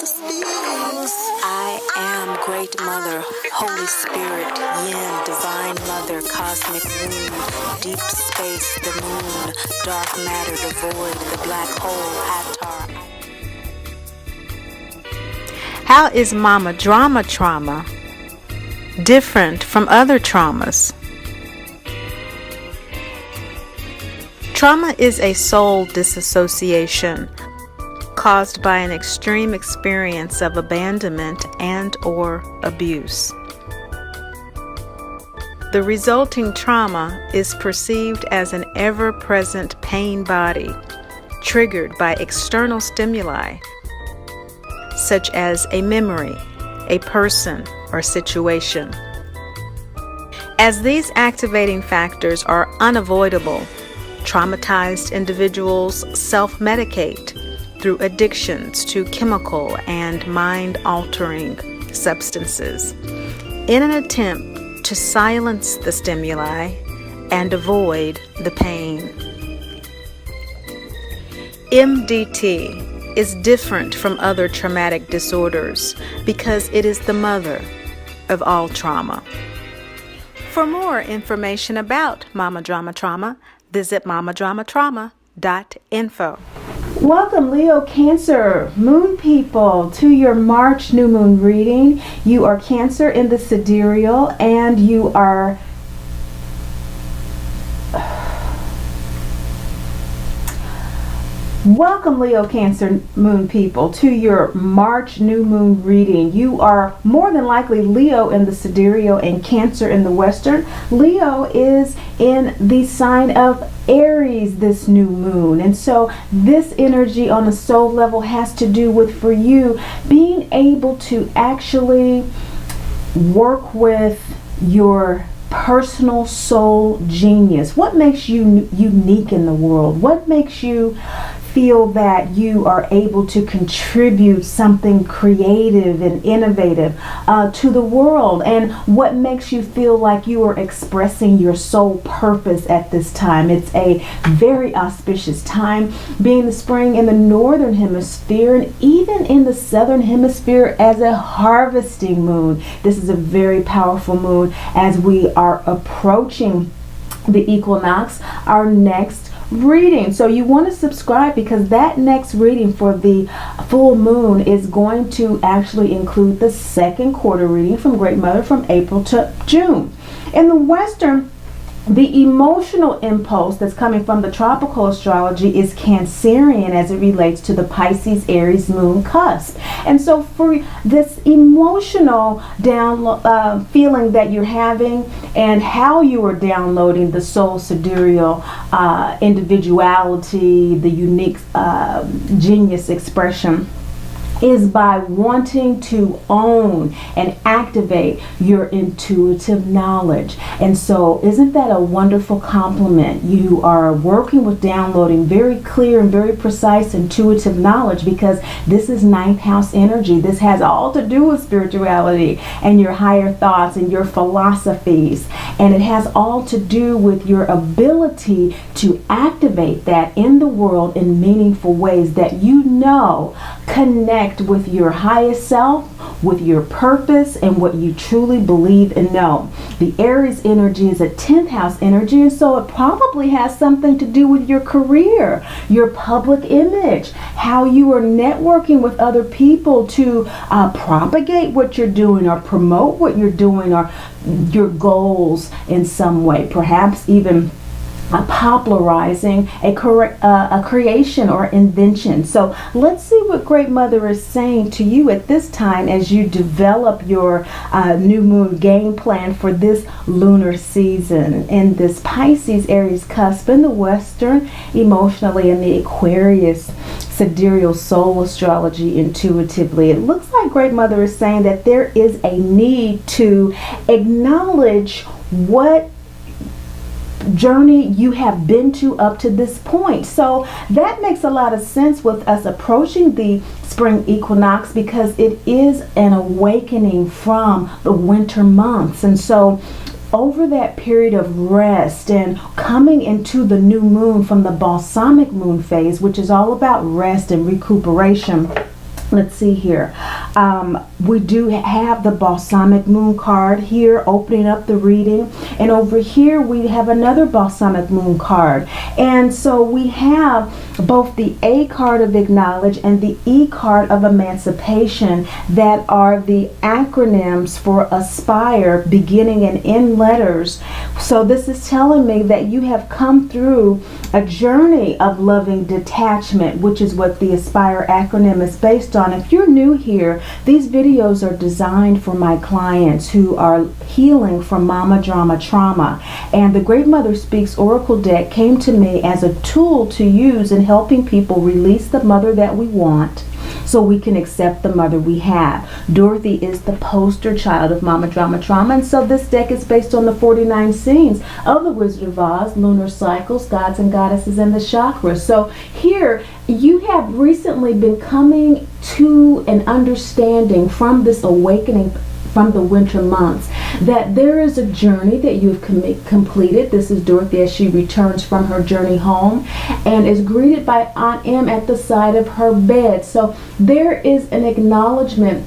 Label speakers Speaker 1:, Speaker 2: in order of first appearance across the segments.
Speaker 1: I am Great Mother, Holy Spirit, Yin, Divine Mother, Cosmic Womb, Deep Space, the Moon, Dark Matter, the Void, the Black Hole, Atar.
Speaker 2: How is Mama Drama trauma different from other traumas? Trauma is a soul disassociation caused by an extreme experience of abandonment and/or abuse. The resulting trauma is perceived as an ever-present pain body triggered by external stimuli, such as a memory, a person, or situation. As these activating factors are unavoidable, traumatized individuals self-medicate through addictions to chemical and mind-altering substances in an attempt to silence the stimuli and avoid the pain. MDT is different from other traumatic disorders because it is the mother of all trauma. For more information about Mama Drama Trauma, visit mamadramatrauma.info.
Speaker 3: Welcome, Leo Cancer Moon people, to your March new moon reading. You are Cancer in the sidereal, and you are welcome, Leo Cancer Moon people, to your March new moon reading. You are more than likely Leo in the sidereal and Cancer in the western. Leo is in the sign of Aries this new moon, and so this energy on a soul level has to do with, for you, being able to actually work with your personal soul genius. What makes you unique in the world? What makes you feel that you are able to contribute something creative and innovative to the world? And what makes you feel like you are expressing your soul purpose at this time? It's a very auspicious time, being the spring in the northern hemisphere and even in the southern hemisphere as a harvesting moon. This is a very powerful moon as we are approaching the equinox, our next reading. So you want to subscribe, because that next reading for the full moon is going to actually include the second quarter reading from Great Mother from April to June. In the western, the emotional impulse that's coming from the tropical astrology is Cancerian as it relates to the Pisces Aries moon cusp. And so for this emotional feeling that you're having and how you are downloading the soul sidereal individuality, the unique genius expression, is by wanting to own and activate your intuitive knowledge. And so isn't that a wonderful compliment? You are working with downloading very clear and very precise intuitive knowledge, because this is ninth house energy. This has all to do with spirituality and your higher thoughts and your philosophies. And it has all to do with your ability to activate that in the world in meaningful ways that you know connect with your highest self, with your purpose, and what you truly believe and know. The Aries energy is a 10th house energy, and so it probably has something to do with your career, your public image, how you are networking with other people to propagate what you're doing or promote what you're doing, or your goals in some way, perhaps even popularizing a creation or invention. So let's see what Great Mother is saying to you at this time as you develop your new moon game plan for this lunar season in this Pisces Aries cusp in the western, emotionally, in the Aquarius sidereal soul astrology intuitively. It looks like Great Mother is saying that there is a need to acknowledge what journey you have been to up to this point. So that makes a lot of sense with us approaching the spring equinox, because it is an awakening from the winter months. And so over that period of rest and coming into the new moon from the balsamic moon phase, which is all about rest and recuperation, Let's see here. We do have the balsamic moon card here opening up the reading, and over here we have another balsamic moon card. And so we have both the A card of acknowledge and the E card of emancipation, that are the acronyms for aspire, beginning and end letters. So this is telling me that you have come through a journey of loving detachment, which is what the aspire acronym is based on. If you're new here, these videos are designed for my clients who are healing from mama drama trauma. And the Great Mother Speaks Oracle deck came to me as a tool to use in helping people release the mother that we want, so we can accept the mother we have. Dorothy is the poster child of mama drama trauma, and so this deck is based on the 49 scenes of the Wizard of Oz, lunar cycles, gods and goddesses, and the chakras. So here you have recently been coming to an understanding from this awakening from the winter months, that there is a journey that you've completed. This is Dorothy as she returns from her journey home and is greeted by Aunt Em at the side of her bed. So there is an acknowledgement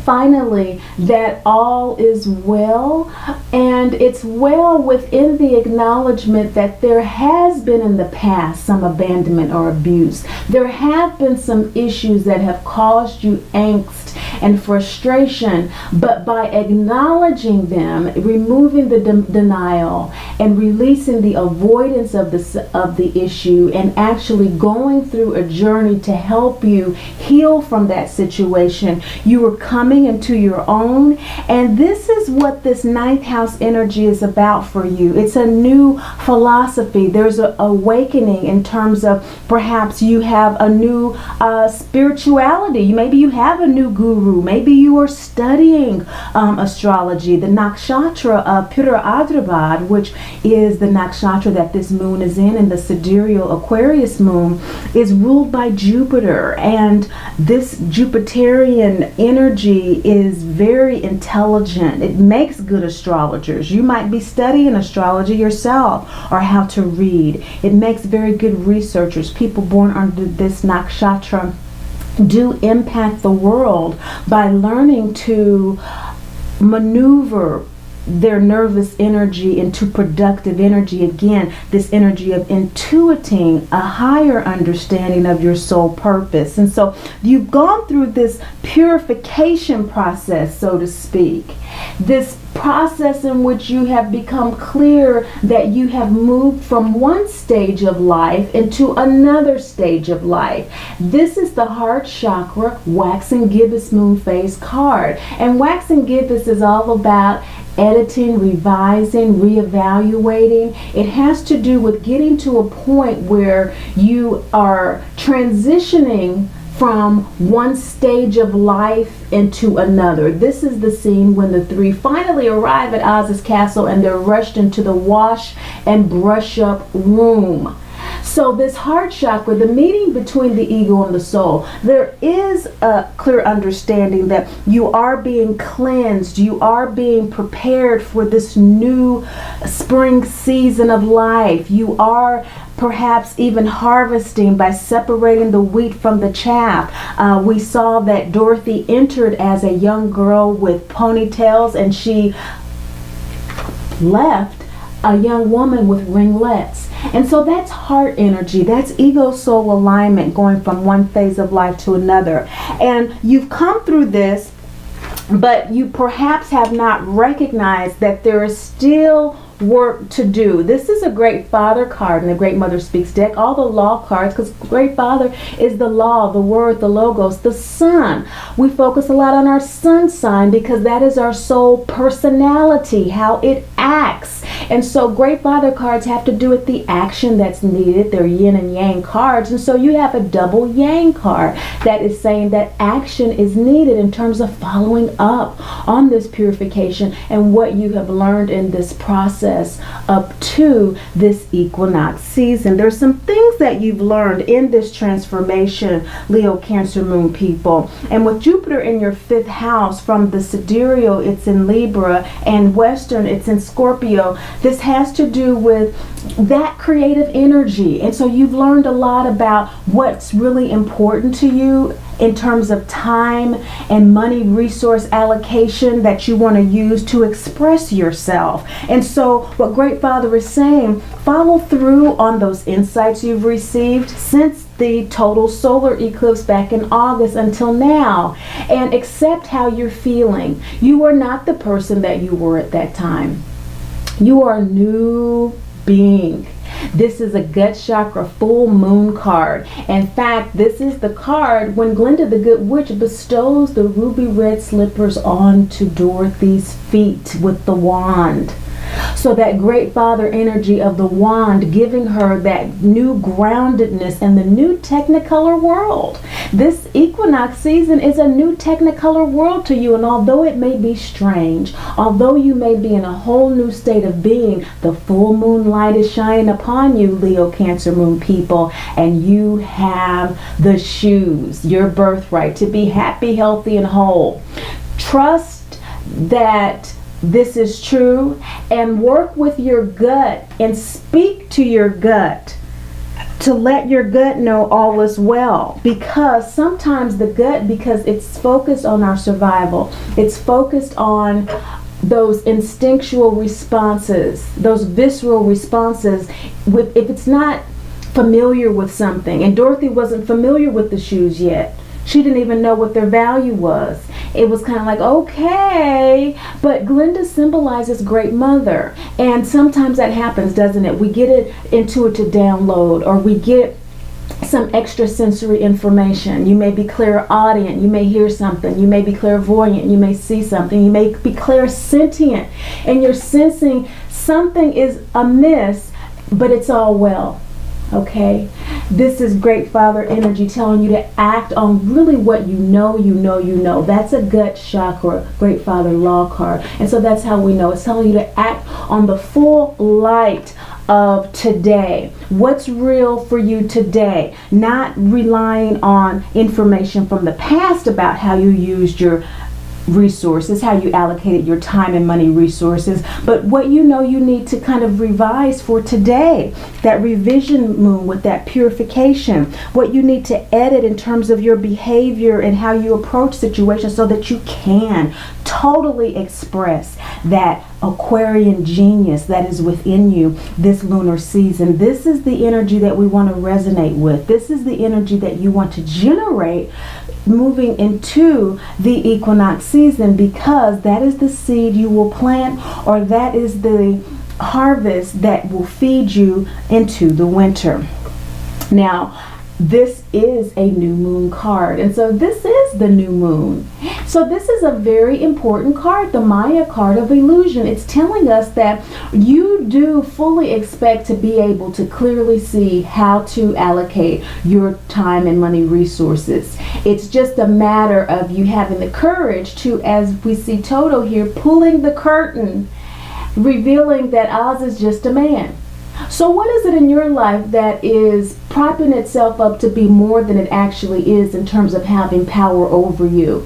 Speaker 3: finally that all is well, and it's well within the acknowledgement that there has been in the past some abandonment or abuse. There have been some issues that have caused you angst and frustration, but by acknowledging them, removing the denial and releasing the avoidance of the issue, and actually going through a journey to help you heal from that situation, you are coming into your own. And this is what this ninth house energy is about for you. It's a new philosophy. There's an awakening in terms of perhaps you have a new spirituality. Maybe you have a new guru. Maybe you are studying astrology. The nakshatra of Pitta Adrabad, which is the nakshatra that this moon is in, and the sidereal Aquarius moon, is ruled by Jupiter. And this Jupiterian energy is very intelligent. It makes good astrologers. You might be studying astrology yourself, or how to read. It makes very good researchers. People born under this nakshatra do impact the world by learning to maneuver their nervous energy into productive energy. Again, this energy of intuiting a higher understanding of your soul purpose. And so you've gone through this purification process, so to speak. This process in which you have become clear that you have moved from one stage of life into another stage of life. This is the heart chakra waxing gibbous moon phase card. And waxing gibbous is all about editing, revising, reevaluating. It has to do with getting to a point where you are transitioning from one stage of life into another. This is the scene when the three finally arrive at Oz's castle and they're rushed into the wash and brush up room. So this heart chakra, the meeting between the ego and the soul, there is a clear understanding that you are being cleansed, you are being prepared for this new spring season of life. You are perhaps even harvesting by separating the wheat from the chaff. We saw that Dorothy entered as a young girl with ponytails, and she left a young woman with ringlets. And so that's heart energy. That's ego soul alignment, going from one phase of life to another. And you've come through this, but you perhaps have not recognized that there is still work to do. This is a Great Father card in the Great Mother Speaks deck. All the law cards, because Great Father is the law, the word, the logos, the sun. We focus a lot on our sun sign because that is our soul personality, how it acts. And so Great Father cards have to do with the action that's needed. They're yin and yang cards. And so you have a double yang card that is saying that action is needed in terms of following up on this purification and what you have learned in this process up to this equinox season. There's some things that you've learned in this transformation, Leo, Cancer, Moon people. And with Jupiter in your 5th house, from the sidereal, it's in Libra, and Western, it's in Scorpio. This has to do with that creative energy. And so you've learned a lot about what's really important to you in terms of time and money resource allocation that you want to use to express yourself. And so what Great Father is saying, follow through on those insights you've received since the total solar eclipse back in August until now, and accept how you're feeling. You are not the person that you were at that time. You are a new being. This is a gut chakra full moon card. In fact, this is the card when Glinda the Good Witch bestows the ruby red slippers onto Dorothy's feet with the wand. So that Great Father energy of the wand giving her that new groundedness in the new Technicolor world. This equinox season is a new Technicolor world to you, and although it may be strange, although you may be in a whole new state of being, the full moon light is shining upon you, Leo Cancer Moon people, and you have the shoes, your birthright, to be happy, healthy, and whole. Trust that this is true, and work with your gut and speak to your gut to let your gut know all is well, because sometimes the gut, because it's focused on our survival, it's focused on those instinctual responses, those visceral responses, if it's not familiar with something. And Dorothy wasn't familiar with the shoes yet. She didn't even know what their value was. It was kind of like, okay, but Glinda symbolizes Great Mother. And sometimes that happens, doesn't it? We get it intuitive download, or we get some extrasensory information. You may be clairaudient, you may hear something, you may be clairvoyant, you may see something, you may be clairsentient, and you're sensing something is amiss, but it's all well. Okay, this is Great Father energy telling you to act on really what you know. That's a gut chakra, Great Father law card. And so that's how we know. It's telling you to act on the full light of today. What's real for you today? Not relying on information from the past about how you used your resources, how you allocated your time and money resources, but what you know you need to kind of revise for today. That revision moon with that purification, what you need to edit in terms of your behavior and how you approach situations so that you can totally express that Aquarian genius that is within you this lunar season. This is the energy that we want to resonate with. This is the energy that you want to generate moving into the equinox season, because that is the seed you will plant, or that is the harvest that will feed you into the winter. Now, this is a new moon card, and so this is the new moon. So this is a very important card, the Maya card of illusion. It's telling us that you do fully expect to be able to clearly see how to allocate your time and money resources. It's just a matter of you having the courage to, as we see Toto here, pulling the curtain, revealing that Oz is just a man. So what is it in your life that is propping itself up to be more than it actually is in terms of having power over you?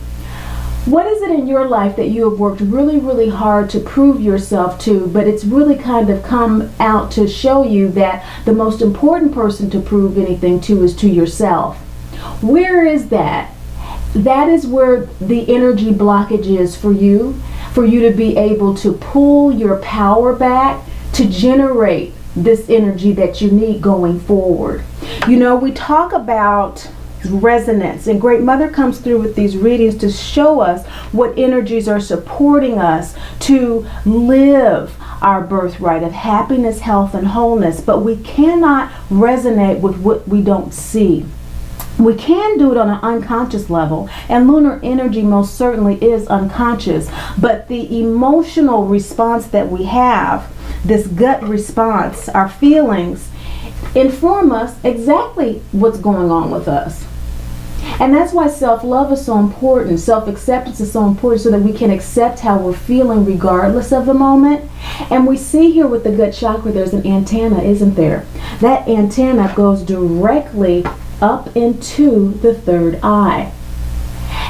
Speaker 3: What is it in your life that you have worked really, really hard to prove yourself to, but it's really kind of come out to show you that the most important person to prove anything to is to yourself? Where is that? That is where the energy blockage is for you to be able to pull your power back to generate this energy that you need going forward. You know, we talk about resonance, and Great Mother comes through with these readings to show us what energies are supporting us to live our birthright of happiness, health, and wholeness, but we cannot resonate with what we don't see. We can do it on an unconscious level, and lunar energy most certainly is unconscious, but the emotional response that we have, this gut response, our feelings, inform us exactly what's going on with us. And that's why self-love is so important, self-acceptance is so important, so that we can accept how we're feeling regardless of the moment. And we see here with the gut chakra, there's an antenna, isn't there? That antenna goes directly up into the third eye.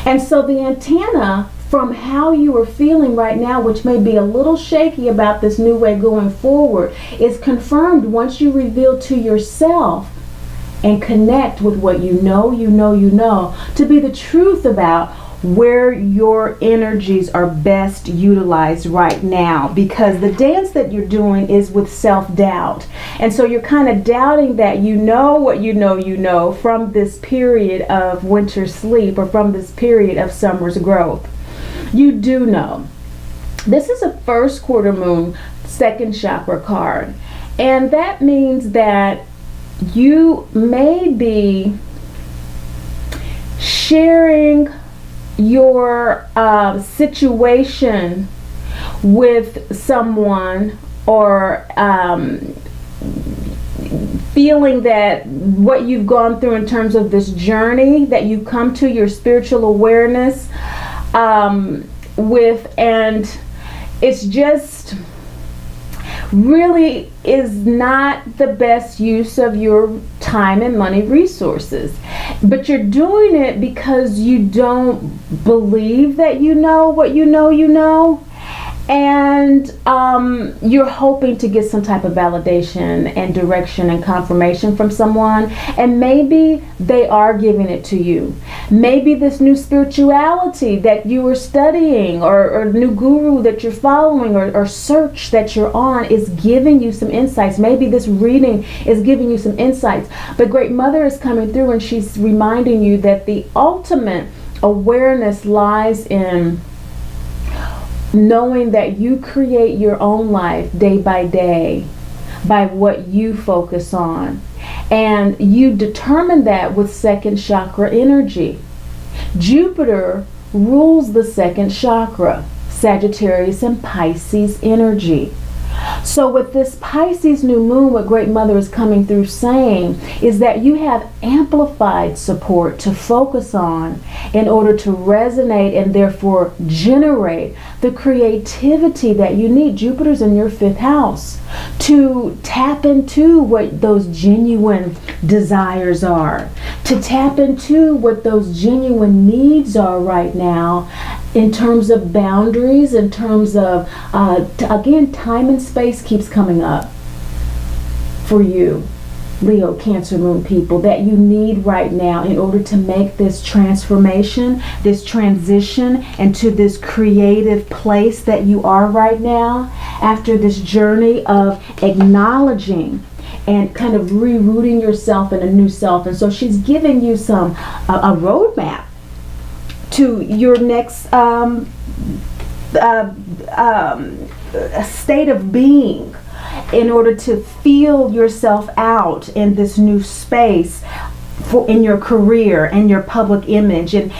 Speaker 3: And so the antenna from how you are feeling right now, which may be a little shaky about this new way going forward, is confirmed once you reveal to yourself and connect with what you know, to be the truth about where your energies are best utilized right now, because the dance that you're doing is with self-doubt. And so you're kind of doubting that you know what you know from this period of winter sleep, or from this period of summer's growth. You do know. This is a first quarter moon, second chakra card. And that means that you may be sharing your situation with someone, or feeling that what you've gone through in terms of this journey that you've come to your spiritual awareness with, and it's just really is not the best use of your time and money resources. But you're doing it because you don't believe that you know what you know. And you're hoping to get some type of validation and direction and confirmation from someone, and maybe they are giving it to you. Maybe this new spirituality that you are studying, or new guru that you're following, or search that you're on, is giving you some insights. Maybe this reading is giving you some insights. But Great Mother is coming through, and she's reminding you that the ultimate awareness lies in knowing that you create your own life day by day by what you focus on. And you determine that with second chakra energy. Jupiter rules the second chakra, Sagittarius and Pisces energy. So with this Pisces new moon, what Great Mother is coming through saying is that you have amplified support to focus on in order to resonate and therefore generate the creativity that you need. Jupiter's in your 5th house, to tap into what those genuine desires are, to tap into what those genuine needs are right now, in terms of boundaries, in terms of, again, time and space keeps coming up for you, Leo, Cancer Moon people, that you need right now in order to make this transformation, this transition into this creative place that you are right now, after this journey of acknowledging and kind of rerouting yourself in a new self. And so she's giving you a roadmap to your next state of being, in order to feel yourself out in this new space in your career and your public image, and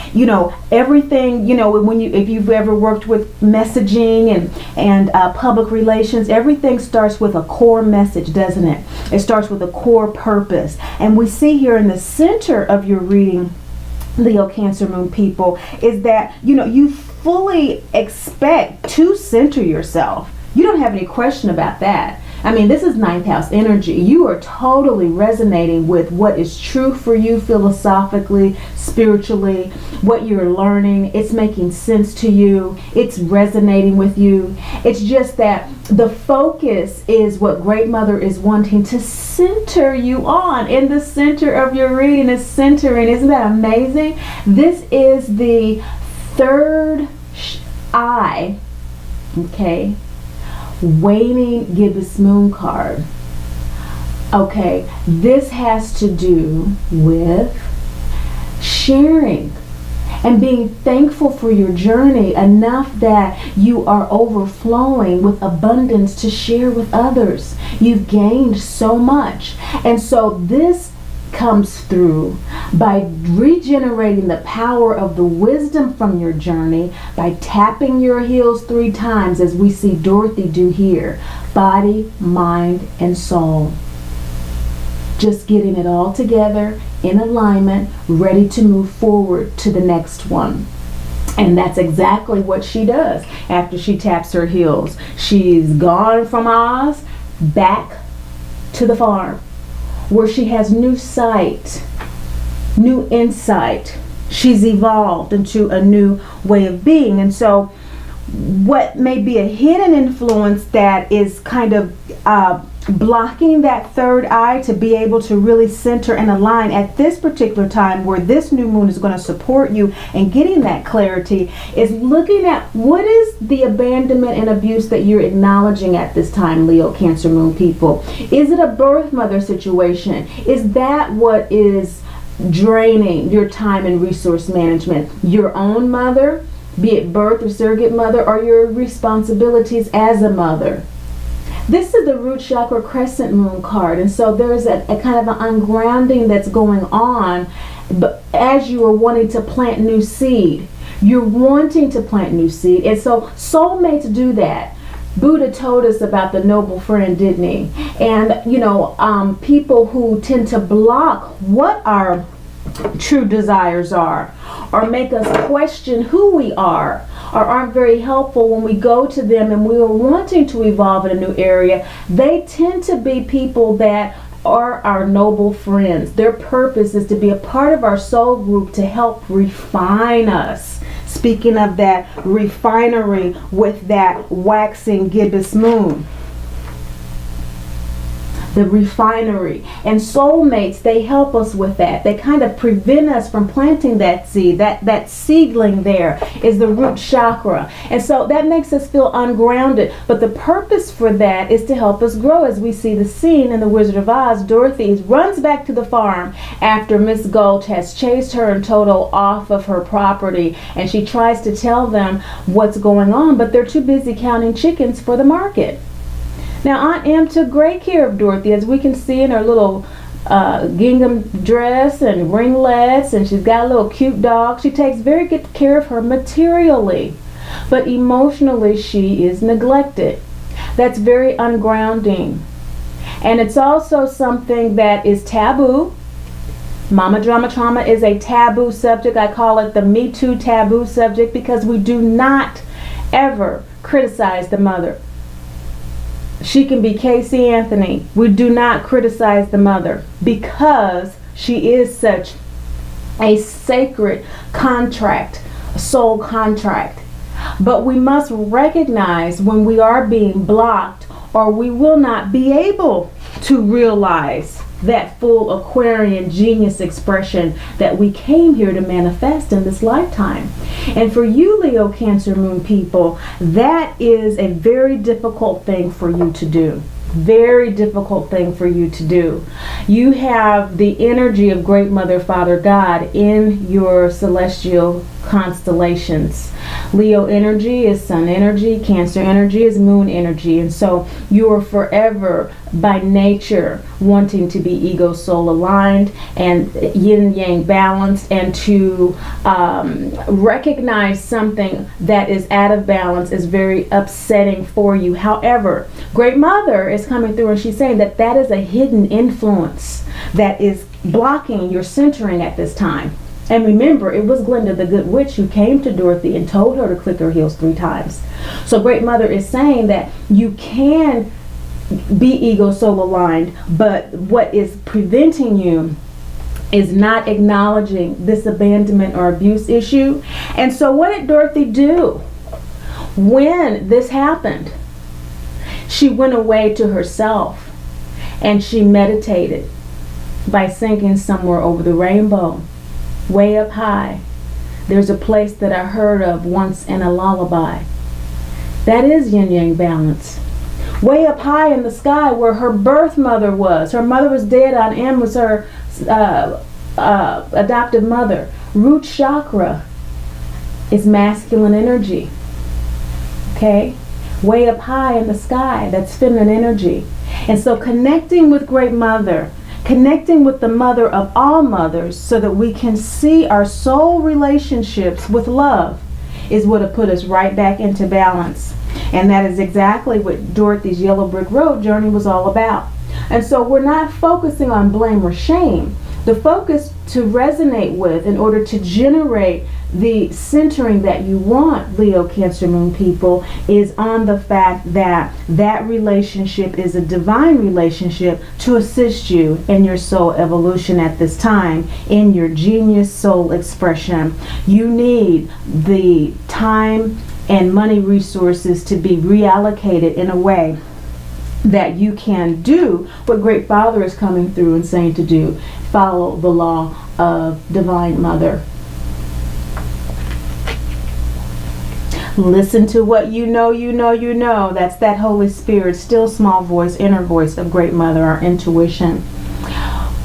Speaker 3: everything. If you've ever worked with messaging and public relations, everything starts with a core message, doesn't it? It starts with a core purpose, and we see here in the center of your reading, Leo, Cancer Moon people, is that you fully expect to center yourself. You don't have any question about that. I mean, this is 9th house energy. You are totally resonating with what is true for you philosophically, spiritually, what you're learning. It's making sense to you. It's resonating with you. It's just that the focus is what Great Mother is wanting to center you on. In the center of your reading is centering. Isn't that amazing? This is the 3rd eye, okay? Waning gibbous moon card. Okay, this has to do with sharing and being thankful for your journey enough that you are overflowing with abundance to share with others. You've gained so much. And so this comes through by regenerating the power of the wisdom from your journey, by tapping your heels 3 times, as we see Dorothy do here. Body, mind, and soul. Just getting it all together in alignment, ready to move forward to the next one. And that's exactly what she does after she taps her heels. She's gone from Oz back to the farm, where she has new sight, new insight, She's evolved into a new way of being. And so what may be a hidden influence that is kind of blocking that third eye to be able to really center and align at this particular time, where this new moon is going to support you and getting that clarity, is looking at what is the abandonment and abuse that you're acknowledging at this time, Leo, Cancer moon people. Is it a birth mother situation? Is that what is draining your time and resource management? Your own mother, be it birth or surrogate mother, or your responsibilities as a mother? This is the root chakra crescent moon card, and so there's a kind of an ungrounding that's going on, but as you are wanting to plant new seed. You're wanting to plant new seed, and so soulmates do that. Buddha told us about the noble friend, didn't he? And people who tend to block what our true desires are, or make us question who we are, or aren't very helpful when we go to them and we are wanting to evolve in a new area, they tend to be people that are our noble friends. Their purpose is to be a part of our soul group to help refine us. Speaking of that refinery with that waxing gibbous moon. The refinery. And soulmates, they help us with that. They kind of prevent us from planting that seed. That seedling there is the root chakra. And so that makes us feel ungrounded. But the purpose for that is to help us grow. As we see the scene in The Wizard of Oz, Dorothy runs back to the farm after Miss Gulch has chased her and Toto off of her property. And she tries to tell them what's going on, but they're too busy counting chickens for the market. Now, Aunt Em took great care of Dorothy, as we can see in her little gingham dress and ringlets, and she's got a little cute dog. She takes very good care of her materially, but emotionally she is neglected. That's very ungrounding. And it's also something that is taboo. Mama Drama Trauma is a taboo subject. I call it the Me Too taboo subject, because we do not ever criticize the mother. She can be Casey Anthony. We do not criticize the mother, because she is such a sacred contract, a soul contract. But we must recognize when we are being blocked, or we will not be able to realize that full Aquarian genius expression that we came here to manifest in this lifetime. And for you, Leo, Cancer moon people, that is a very difficult thing for you to do. Very difficult thing for you to do. You have the energy of Great Mother, Father God in your celestial constellations. Leo energy is sun energy, Cancer energy is moon energy, and so you are forever by nature wanting to be ego soul aligned and yin yang balanced, and to recognize something that is out of balance is very upsetting for you. However, Great Mother is coming through and she's saying that that is a hidden influence that is blocking your centering at this time. And remember, it was Glinda the Good Witch who came to Dorothy and told her to click her heels 3 times. So Great Mother is saying that you can be ego soul aligned, but what is preventing you is not acknowledging this abandonment or abuse issue. And so what did Dorothy do when this happened? She went away to herself and she meditated by singing Somewhere Over the Rainbow. Way up high, there's a place that I heard of once in a lullaby. That is yin yang balance. Way up high in the sky where her birth mother was. Her mother was dead. Aunt Em was her adoptive mother. Root chakra is masculine energy. Okay? Way up high in the sky, that's feminine energy. And so connecting with Great Mother, connecting with the mother of all mothers so that we can see our soul relationships with love is what will put us right back into balance. And that is exactly what Dorothy's Yellow Brick Road journey was all about. And so we're not focusing on blame or shame. The focus to resonate with in order to generate the centering that you want, Leo, Cancer, Moon people, is on the fact that that relationship is a divine relationship to assist you in your soul evolution at this time, in your genius soul expression. You need the time and money resources to be reallocated in a way that you can do what Great Father is coming through and saying to do. Follow the law of Divine Mother. Listen to what you know, you know, you know. That's that Holy Spirit, still small voice, inner voice of Great Mother, our intuition.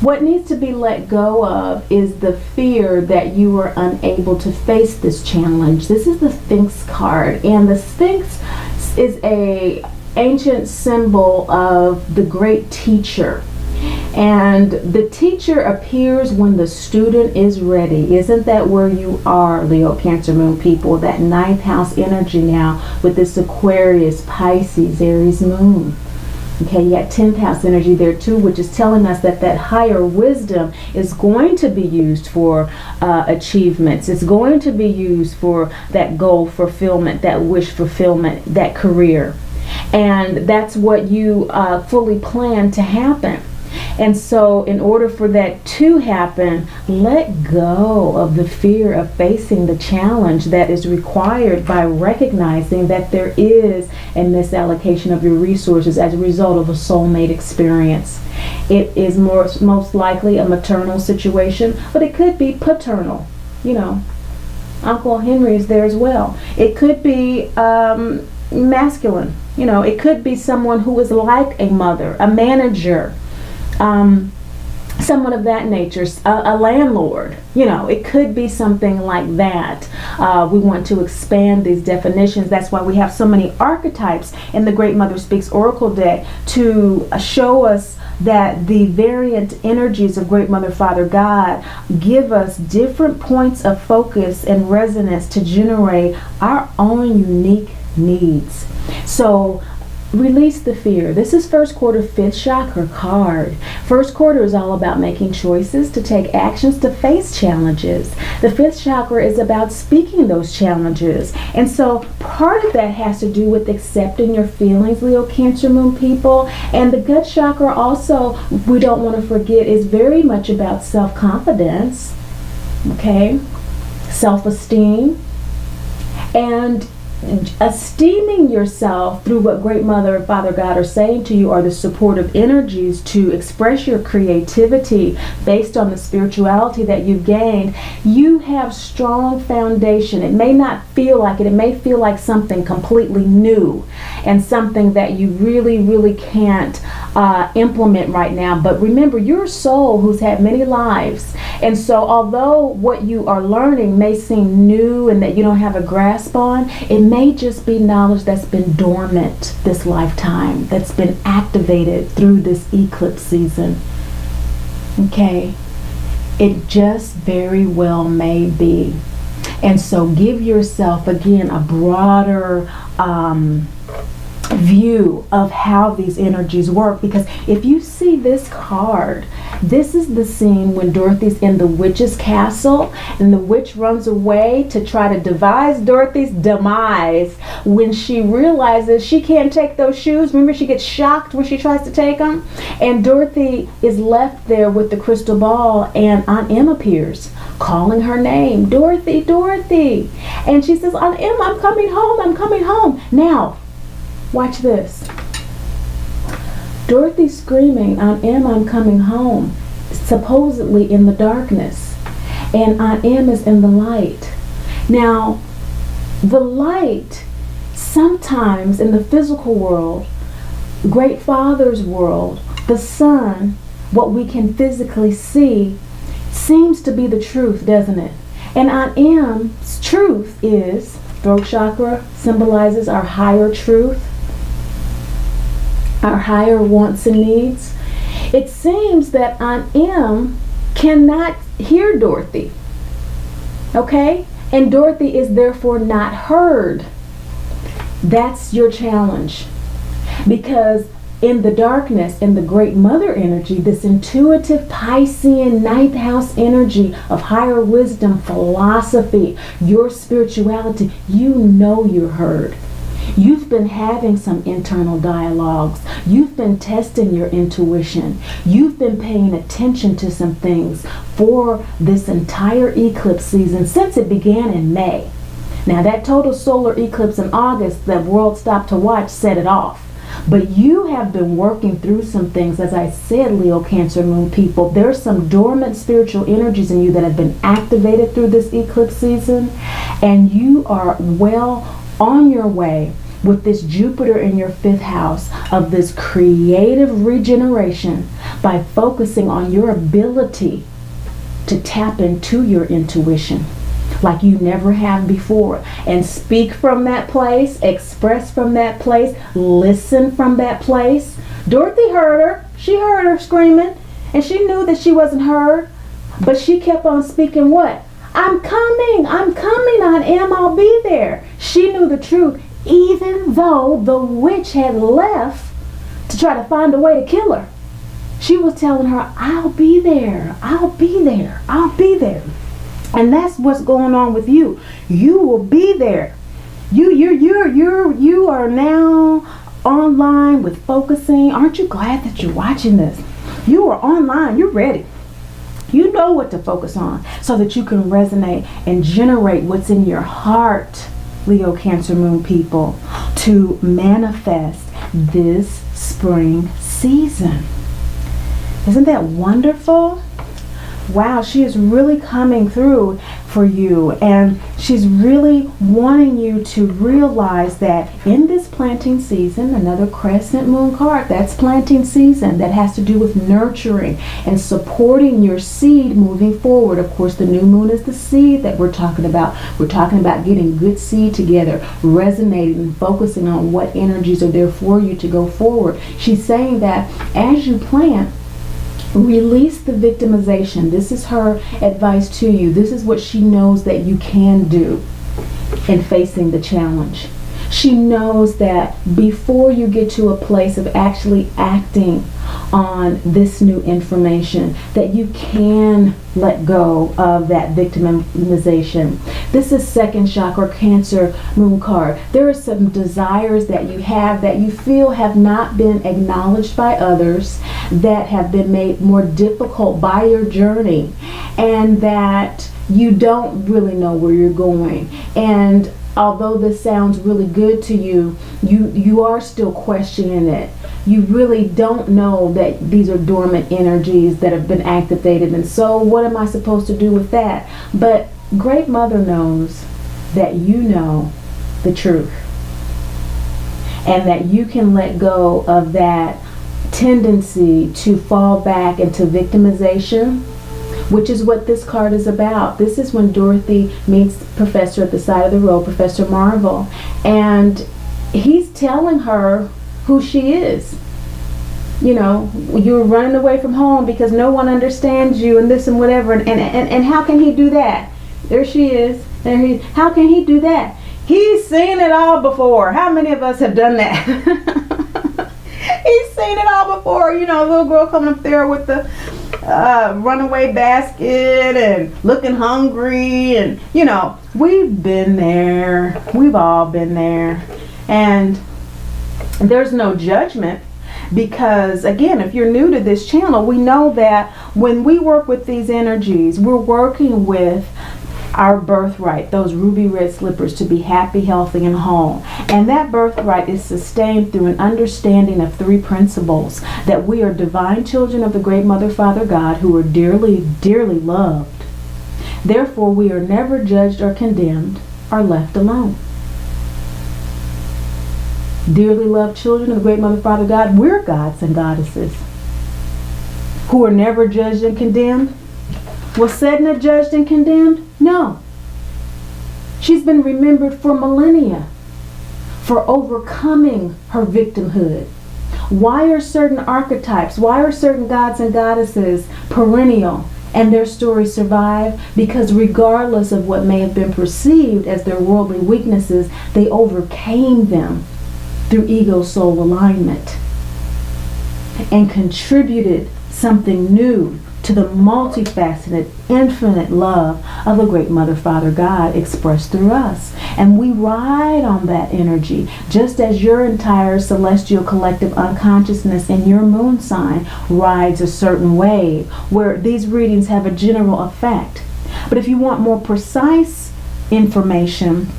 Speaker 3: What needs to be let go of is the fear that you are unable to face this challenge. This is the Sphinx card, and the Sphinx is a ancient symbol of the great teacher. And the teacher appears when the student is ready. Isn't that where you are, Leo, Cancer, Moon people? That 9th house energy now with this Aquarius, Pisces, Aries moon. Okay, you got 10th house energy there too, which is telling us that that higher wisdom is going to be used for achievements. It's going to be used for that goal fulfillment, that wish fulfillment, that career. And that's what you fully plan to happen. And so in order for that to happen, let go of the fear of facing the challenge that is required by recognizing that there is a misallocation of your resources as a result of a soulmate experience. It is most likely a maternal situation, but it could be paternal. You know, Uncle Henry is there as well. It could be masculine. You know, it could be someone who is like a mother, a manager, someone of that nature, a landlord. You know, it could be something like that. We want to expand these definitions. That's why we have so many archetypes in the Great Mother Speaks Oracle deck to show us that the variant energies of Great Mother, Father, God give us different points of focus and resonance to generate our own unique needs. So release the fear. This is first quarter, 5th chakra card. First quarter is all about making choices to take actions to face challenges. The 5th chakra is about speaking those challenges. And so part of that has to do with accepting your feelings, Leo, Cancer, Moon people. And the gut chakra also, we don't want to forget, is very much about self-confidence, okay? Self-esteem. And esteeming yourself through what Great Mother and Father God are saying to you are the supportive energies to express your creativity based on the spirituality that you've gained. You have strong foundation. It may not feel like it. It may feel like something completely new and something that you really can't implement right now. But remember, you're a soul who's had many lives. And so although what you are learning may seem new and that you don't have a grasp on, it may just be knowledge that's been dormant this lifetime, that's been activated through this eclipse season. Okay? It just very well may be. And so give yourself, again, a broader view of how these energies work, because if you see this card, this is the scene when Dorothy's in the witch's castle and the witch runs away to try to devise Dorothy's demise when she realizes she can't take those shoes. Remember, she gets shocked when she tries to take them, and Dorothy is left there with the crystal ball, and Aunt Em appears calling her name, Dorothy, Dorothy, and she says, Aunt Em, I'm coming home, I'm coming home. Now watch this. Dorothy's screaming, Aunt Em, I'm coming home, supposedly in the darkness. And Aunt Em is in the light. Now, the light, sometimes in the physical world, Great Father's world, the sun, what we can physically see, seems to be the truth, doesn't it? And Aunt Em's truth is, throat chakra symbolizes our higher truth, our higher wants and needs. It seems that Aunt Em cannot hear Dorothy, okay? And Dorothy is therefore not heard. That's your challenge, because in the darkness, in the great mother energy, this intuitive Piscean ninth house energy of higher wisdom, philosophy, your spirituality, you know you're heard. You've been having some internal dialogues. You've been testing your intuition. You've been paying attention to some things for this entire eclipse season since it began in May. Now that total solar eclipse in August that world stopped to watch set it off. But you have been working through some things, as I said, Leo, Cancer, Moon people. There's some dormant spiritual energies in you that have been activated through this eclipse season, and you are well on your way with this Jupiter in your 5th house of this creative regeneration by focusing on your ability to tap into your intuition like you never have before, and speak from that place, express from that place, listen from that place. Dorothy heard her. She heard her screaming, and she knew that she wasn't heard, but she kept on speaking what? I'm coming, I am, I'll be there. She knew the truth, even though the witch had left to try to find a way to kill her. She was telling her, I'll be there, I'll be there, I'll be there. And that's what's going on with you. You will be there. You are now online with focusing. Aren't you glad that you're watching this? You are online, you're ready. You know what to focus on so that you can resonate and generate what's in your heart, Leo, Cancer, Moon people, to manifest this spring season. Isn't that wonderful? Wow, she is really coming through for you, and she's really wanting you to realize that in this planting season, another crescent moon card, that's planting season, that has to do with nurturing and supporting your seed moving forward. Of course, the new moon is the seed that we're talking about. We're talking about getting good seed together, resonating and focusing on what energies are there for you to go forward. She's saying that as you plant, release the victimization. This is her advice to you. This is what she knows that you can do in facing the challenge. She knows that before you get to a place of actually acting on this new information, that you can let go of that victimization. This is second chakra, Cancer moon card. There are some desires that you have that you feel have not been acknowledged by others, that have been made more difficult by your journey, and that you don't really know where you're going. And although this sounds really good to you, you are still questioning it. You really don't know that these are dormant energies that have been activated, and so what am I supposed to do with that? But Great Mother knows that you know the truth, and that you can let go of that tendency to fall back into victimization, which is what this card is about. This is when Dorothy meets Professor at the side of the road, Professor Marvel, and he's telling her who she is. You know, you're running away from home because no one understands you and this and whatever, and how can he do that? There she is. How can he do that? He's seen it all before. How many of us have done that? He's seen it all before. You know, a little girl coming up there with the runaway basket and looking hungry, and you know, we've been there. We've all been there, and there's no judgment, because again, if you're new to this channel, we know that when we work with these energies, we're working with our birthright, those ruby red slippers, to be happy, healthy, and whole. And that birthright is sustained through an understanding of 3 principles: that we are divine children of the Great Mother, Father God, who are dearly, dearly loved. Therefore, we are never judged or condemned or left alone. Dearly loved children of the Great Mother, Father God, we're gods and goddesses who are never judged and condemned. Was Sedna judged and condemned? No. She's been remembered for millennia for overcoming her victimhood. Why are certain archetypes, why are certain gods and goddesses perennial and their stories survive? Because regardless of what may have been perceived as their worldly weaknesses, they overcame them through ego-soul alignment. and contributed something new to the multifaceted, infinite love of the great Mother, Father, God expressed through us. And we ride on that energy, just as your entire celestial collective unconsciousness in your moon sign rides a certain wave, where these readings have a general effect. But if you want more precise information,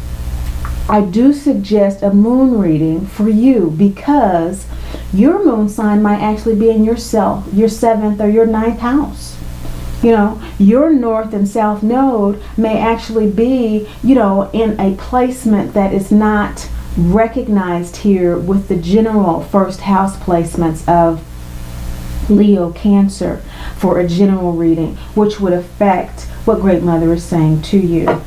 Speaker 3: I do suggest a moon reading for you, because your moon sign might actually be in your 7th or your 9th house. Your north and south node may actually be, in a placement that is not recognized here with the general first house placements of Leo, Cancer, for a general reading, which would affect what Great Mother is saying to you.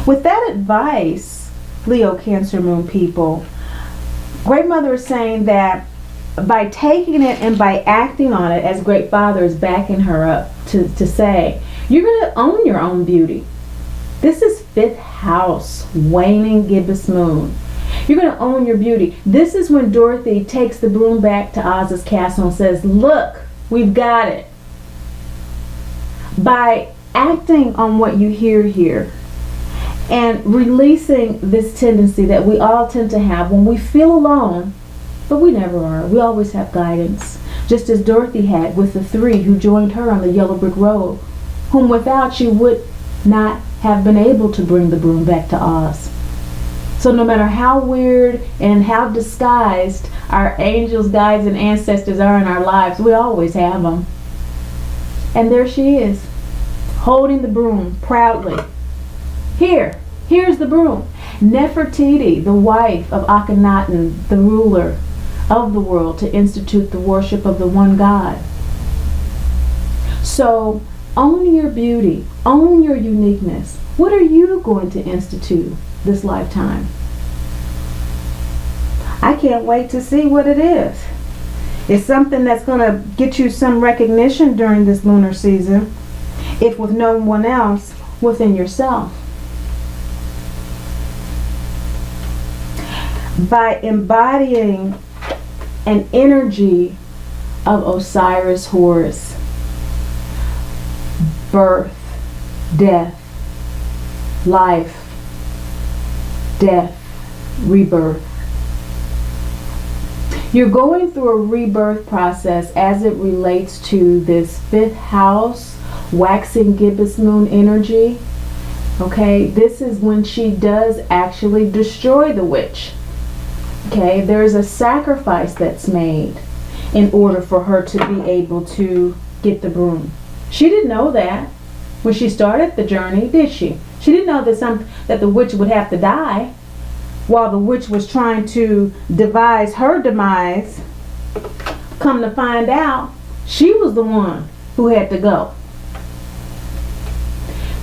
Speaker 3: With that advice, Leo, Cancer, Moon people, Great Mother is saying that by taking it and by acting on it, as Great Father is backing her up to say, you're going to own your own beauty. This is 5th house, waning gibbous moon. You're going to own your beauty. This is when Dorothy takes the broom back to Oz's castle and says, look, we've got it. By acting on what you hear here and releasing this tendency that we all tend to have when we feel alone, but we never are. We always have guidance, just as Dorothy had with the 3 who joined her on the yellow brick road, whom without she would not have been able to bring the broom back to Oz. So no matter how weird and how disguised our angels, guides, and ancestors are in our lives, we always have them. And there she is, holding the broom proudly. Here's the broom. Nefertiti, the wife of Akhenaten, the ruler of the world, to institute the worship of the one God. So own your beauty, own your uniqueness. What are you going to institute this lifetime? I can't wait to see what it is. It's something that's going to get you some recognition during this lunar season, if with no one else, within yourself. By embodying an energy of Osiris Horus, birth, death, life, death, rebirth. You're going through a rebirth process as it relates to this 5th house, waxing gibbous moon energy. Okay, this is when she does actually destroy the witch. Okay, there's a sacrifice that's made in order for her to be able to get the broom. She didn't know that when she started the journey, did she? She didn't know that the witch would have to die while the witch was trying to devise her demise. Come to find out, she was the one who had to go.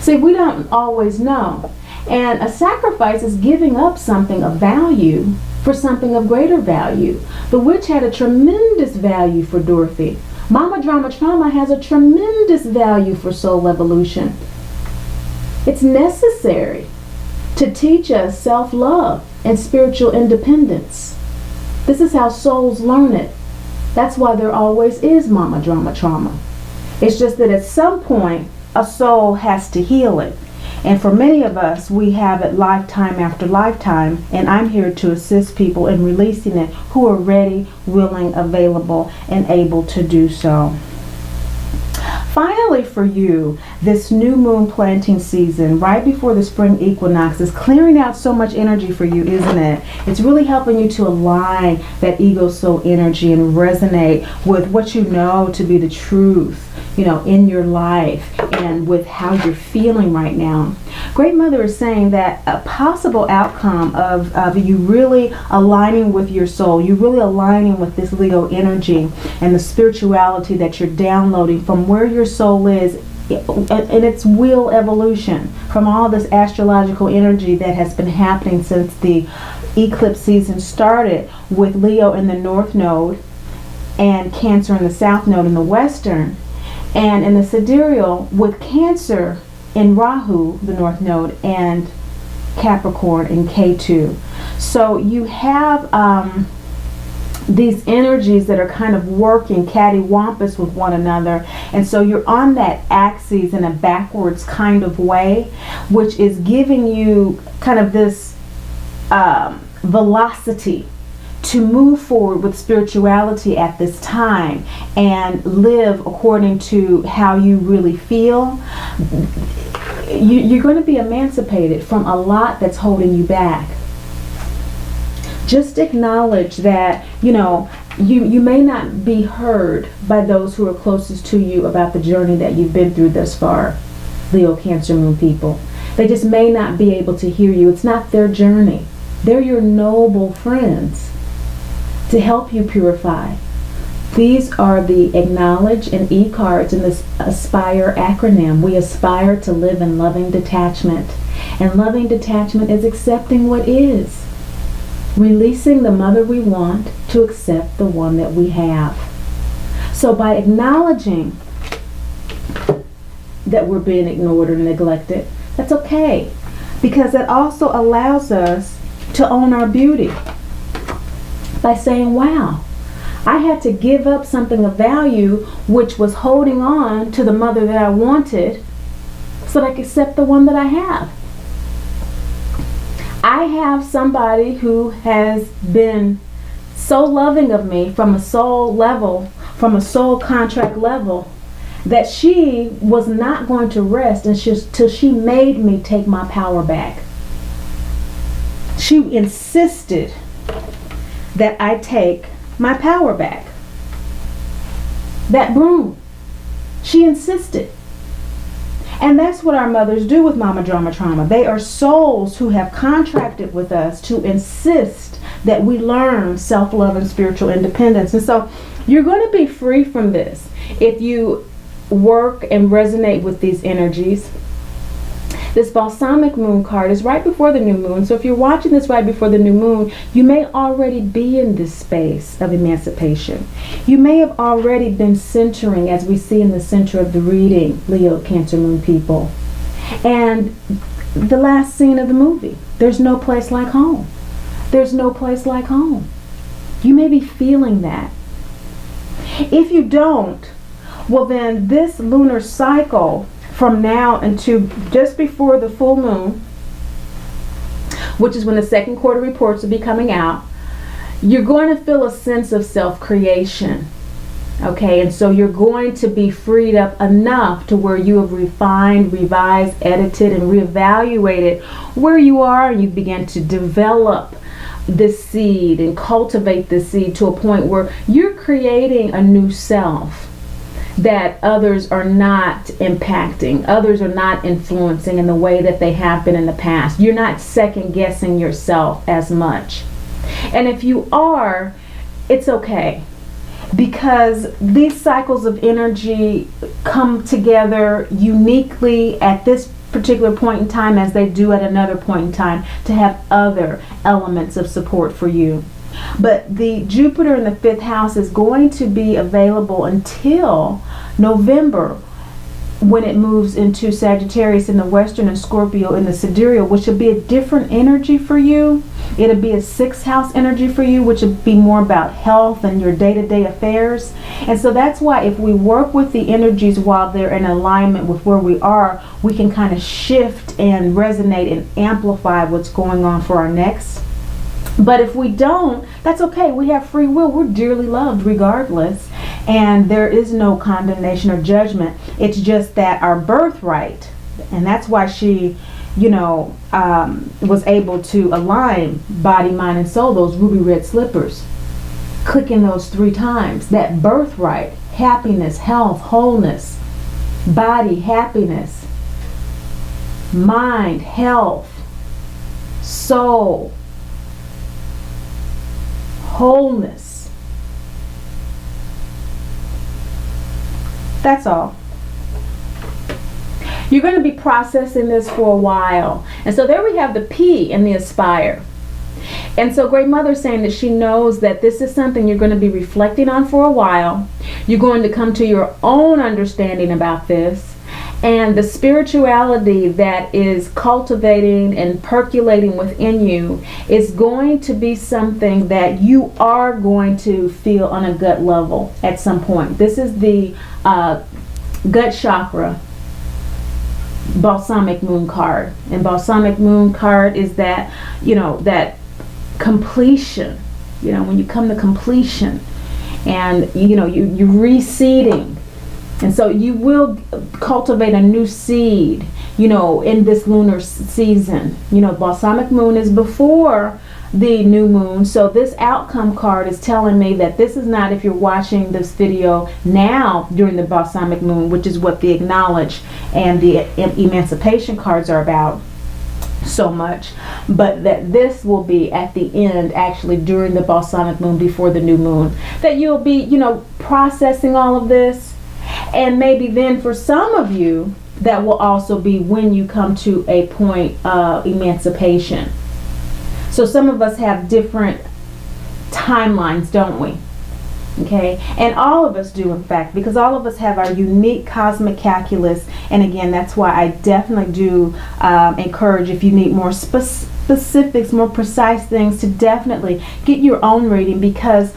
Speaker 3: See, we don't always know. And a sacrifice is giving up something of value for something of greater value. The witch had a tremendous value for Dorothy. Mama Drama Trauma has a tremendous value for soul evolution. It's necessary to teach us self-love and spiritual independence. This is how souls learn it. That's why there always is Mama Drama Trauma. It's just that at some point, a soul has to heal it. And for many of us, we have it lifetime after lifetime, and I'm here to assist people in releasing it who are ready, willing, available, and able to do so. Finally, for you, this new moon planting season, right before the spring equinox, is clearing out so much energy for you, isn't it? It's really helping you to align that ego soul energy and resonate with what you know to be the truth, in your life and with how you're feeling right now. Great Mother is saying that a possible outcome of you really aligning with your soul, you really aligning with this Leo energy and the spirituality that you're downloading from where your soul is in its wheel evolution, from all this astrological energy that has been happening since the eclipse season started, with Leo in the north node and Cancer in the south node in the western. And in the sidereal, with Cancer in Rahu, the north node, and Capricorn in K2. So you have these energies that are kind of working cattywampus with one another. And so you're on that axis in a backwards kind of way, which is giving you kind of this velocity to move forward with spirituality at this time and live according to how you really feel. You're going to be emancipated from a lot that's holding you back. Just acknowledge that, you may not be heard by those who are closest to you about the journey that you've been through thus far, Leo, Cancer, Moon people. They just may not be able to hear you. It's not their journey. They're your noble friends to help you purify. These are the Acknowledge and E cards in this ASPIRE acronym. We aspire to live in loving detachment. And loving detachment is accepting what is. Releasing the mother we want to accept the one that we have. So by acknowledging that we're being ignored or neglected, that's okay. Because that also allows us to own our beauty. By saying, wow, I had to give up something of value which was holding on to the mother that I wanted so that I could accept the one that I have. I have somebody who has been so loving of me from a soul level, from a soul contract level, that she was not going to rest until she made me take my power back. She insisted that I take my power back. That broom. She insisted. And that's what our mothers do with Mama Drama Trauma. They are souls who have contracted with us to insist that we learn self-love and spiritual independence. And so you're going to be free from this if you work and resonate with these energies. This balsamic moon card is right before the new moon. So if you're watching this right before the new moon, you may already be in this space of emancipation. You may have already been centering, as we see in the center of the reading, Leo, Cancer, Moon people. And the last scene of the movie, there's no place like home. There's no place like home. You may be feeling that. If you don't, well then this lunar cycle from now into just before the full moon, which is when the second quarter reports will be coming out, you're going to feel a sense of self-creation. Okay, and so you're going to be freed up enough to where you have refined, revised, edited, and reevaluated where you are, and you begin to develop this seed and cultivate this seed to a point where you're creating a new self that others are not impacting, others are not influencing in the way that they have been in the past. You're not second guessing yourself as much. And if you are, it's okay, because these cycles of energy come together uniquely at this particular point in time as they do at another point in time to have other elements of support for you. But the Jupiter in the 5th house is going to be available until November, when it moves into Sagittarius in the Western and Scorpio in the Sidereal, which will be a different energy for you. It'll be a 6th house energy for you, which will be more about health and your day-to-day affairs. And so that's why if we work with the energies while they're in alignment with where we are, we can kind of shift and resonate and amplify what's going on for our next. But if we don't, that's okay. We have free will. We're dearly loved regardless. And there is no condemnation or judgment. It's just that our birthright, and that's why she, was able to align body, mind, and soul, those ruby red slippers. Clicking those 3 times. That birthright, happiness, health, wholeness, body, happiness, mind, health, soul, wholeness. That's all. You're going to be processing this for a while. And so there we have the P in the Aspire. And so Great Mother is saying that she knows that this is something you're going to be reflecting on for a while. You're going to come to your own understanding about this. And the spirituality that is cultivating and percolating within you is going to be something that you are going to feel on a gut level at some point. This is the gut chakra balsamic moon card. And balsamic moon card is that, that completion, when you come to completion, and you're reseeding. And so you will cultivate a new seed, in this lunar season. Balsamic moon is before the new moon. So this outcome card is telling me that this is not if you're watching this video now during the balsamic moon, which is what the acknowledge and the emancipation cards are about so much, but that this will be at the end, actually during the balsamic moon, before the new moon, that you'll be, processing all of this. And maybe then for some of you, that will also be when you come to a point of emancipation. So some of us have different timelines, don't we? Okay, and all of us do, in fact, because all of us have our unique cosmic calculus. And again, that's why I definitely do encourage, if you need more specifics, more precise things, to definitely get your own reading, because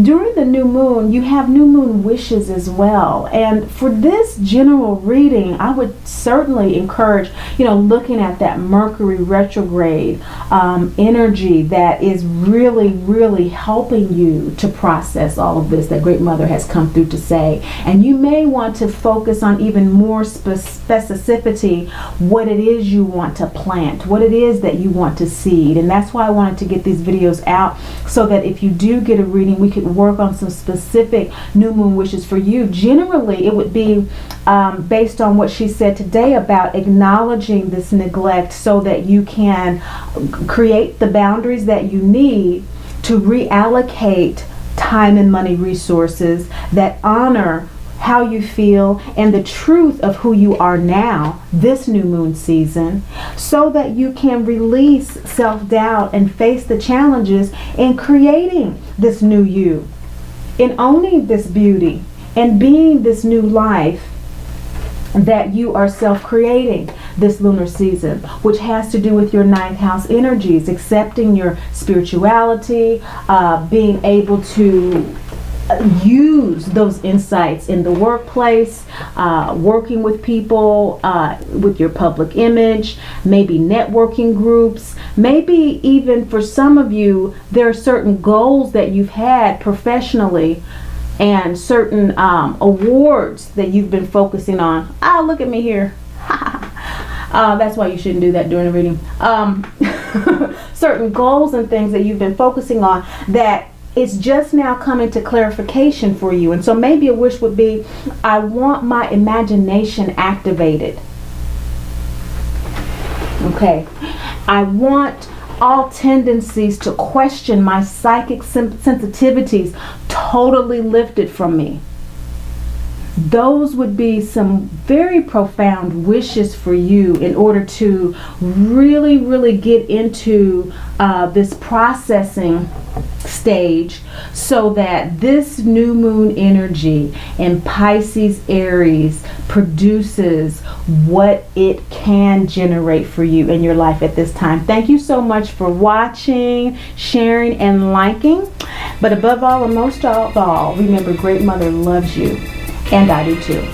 Speaker 3: during the new moon, you have new moon wishes as well. And for this general reading, I would certainly encourage, looking at that Mercury retrograde energy that is really, really helping you to process all of this that Great Mother has come through to say. And you may want to focus on even more specificity, what it is you want to plant, what it is that you want to seed. And that's why I wanted to get these videos out, so that if you do get a reading, we could work on some specific new moon wishes for you. Generally, it would be based on what she said today about acknowledging this neglect, so that you can create the boundaries that you need to reallocate time and money resources that honor how you feel and the truth of who you are now, this new moon season, so that you can release self-doubt and face the challenges in creating this new you, in owning this beauty and being this new life that you are self-creating this lunar season, which has to do with your ninth house energies, accepting your spirituality, being able to use those insights in the workplace, working with people, with your public image, maybe networking groups, maybe even for some of you, there are certain goals that you've had professionally and certain awards that you've been focusing on. Look at me here. That's why you shouldn't do that during the reading. Certain goals and things that you've been focusing on that it's just now coming to clarification for you. And so maybe a wish would be, I want my imagination activated. Okay. I want all tendencies to question my psychic sensitivities totally lifted from me. Those would be some very profound wishes for you in order to really, really get into this processing stage, so that this new moon energy in Pisces, Aries produces what it can generate for you in your life at this time. Thank you so much for watching, sharing, and liking. But above all and most of all, remember, Great Mother loves you. And I do too.